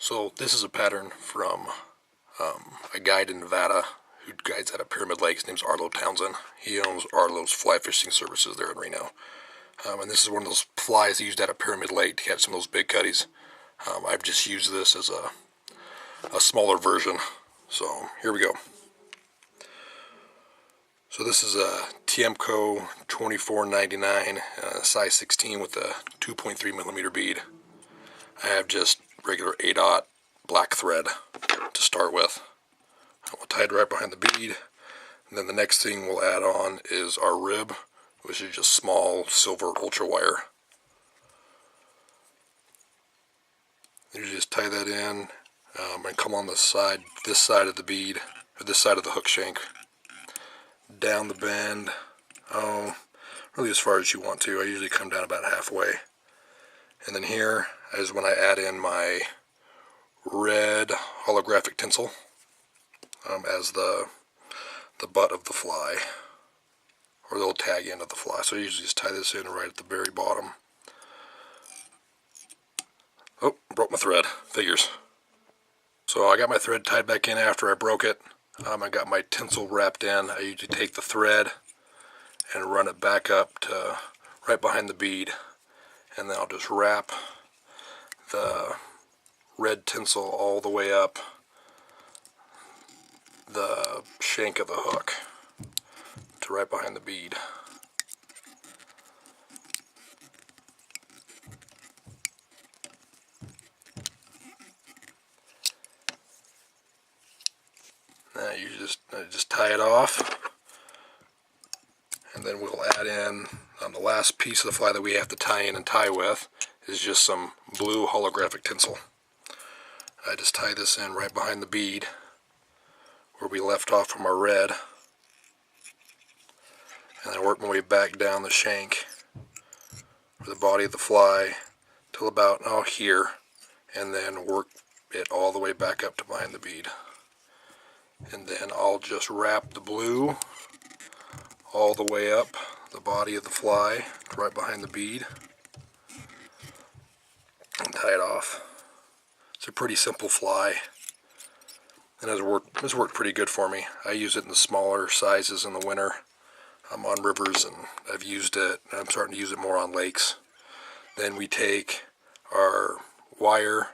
So this is a pattern from a guide in Nevada who guides out of Pyramid Lake. His name's Arlo Townsend. He owns Arlo's Fly Fishing Services there in Reno. And this is one of those flies used out of Pyramid Lake to catch some of those big cutties. I've just used this as a smaller version. So here we go. So this is a TMCO 2499 size 16 with a 2.3 millimeter bead. I have just regular 8/0 black thread to start with. We'll tie it right behind the bead, and then the next thing we'll add on is our rib, which is just small silver ultra wire. You just tie that in and come on this side of the bead, or this side of the hook shank, down the bend, really as far as you want to. I usually come down about halfway. And then here is when I add in my red holographic tinsel as the butt of the fly, or the little tag end of the fly. So I usually just tie this in right at the very bottom. Oh, broke my thread. Figures. So I got my thread tied back in after I broke it. I got my tinsel wrapped in. I usually take the thread and run it back up to right behind the bead, and then I'll just wrap the red tinsel all the way up the shank of the hook to right behind the bead. Now you just tie it off, and then we'll add in the last piece of the fly that we have to tie in and tie with is just some blue holographic tinsel. I just tie this in right behind the bead where we left off from our red, and then work my way back down the shank or the body of the fly till about here, and then work it all the way back up to behind the bead. And then I'll just wrap the blue all the way up the body of the fly right behind the bead and tie it off. It's a pretty simple fly, and it's worked pretty good for me. I use it in the smaller sizes in the winter. I'm on rivers, and I've used it. I'm starting to use it more on lakes. Then we take our wire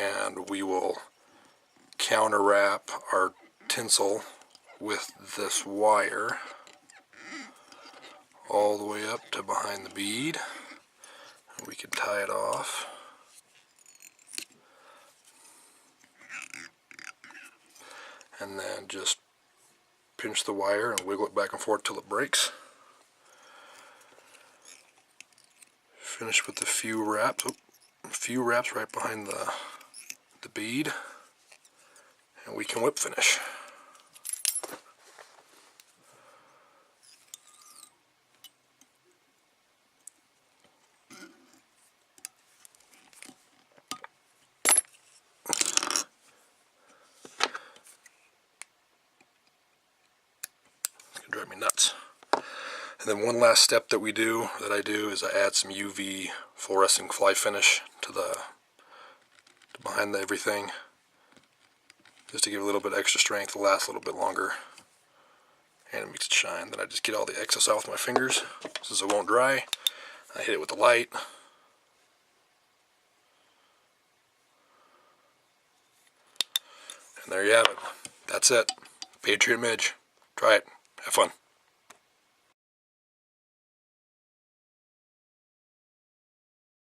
and we will counter wrap our tinsel with this wire all the way up to behind the bead. And we can tie it off. And then just pinch the wire and wiggle it back and forth till it breaks. Finish with a few wraps. Right behind the bead, and we can whip finish. Drive me nuts. And then one last step that I do is I add some UV fluorescent fly finish to behind everything, just to give it a little bit extra strength to last a little bit longer, and it makes it shine. Then I just get all the excess off with my fingers since it won't dry. I hit it with the light. And there you have it. That's it. Patriot Midge. Try it. Have fun.